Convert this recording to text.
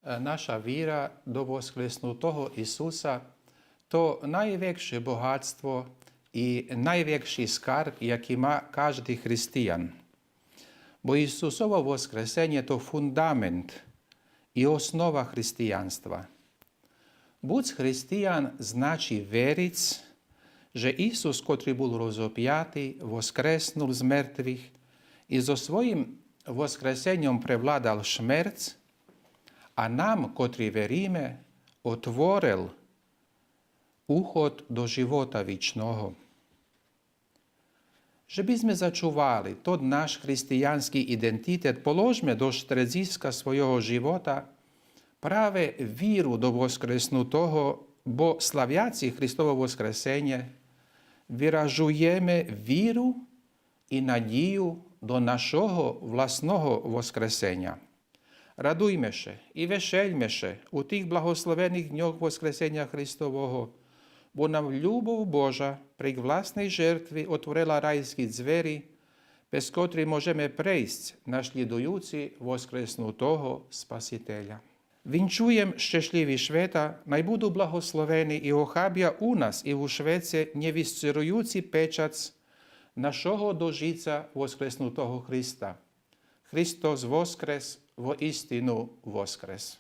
Наша віра до Воскреснутого Ісуса – то найвекше багатство і найвекший скарб, який ма кожний християн. Бо Ісусово Воскресення – то фундамент і основа християнства. Будь християн значить вірить, що Ісус, котрий був розоп'ятий, воскреснув з мертвих і зо своїм воскресенням превладав смерть, а нам, котрі віримо, отворив уход до живота вічного. Щоб ми зачували тот наш християнський ідентитет, положимо до стредиска свого живота праве віру до Воскреснутого, бо славяці Христово Воскресення виражуємо віру і надію до нашого власного Воскресення. Радуймеся і весельмеся у тих благословених днях Воскресення Христового, бо нам любов Божа при власній жертві отворила райські двері, без котрі можемо прийти, наслідуючи Воскреснутого Спасителя. Вінчуєм щасливі свята, най буду благословені і охаб'я у нас і у Швеці, не відсцируючи печать нашого дожиця Воскреснутого Христа. Христос воскрес, воістину воскрес.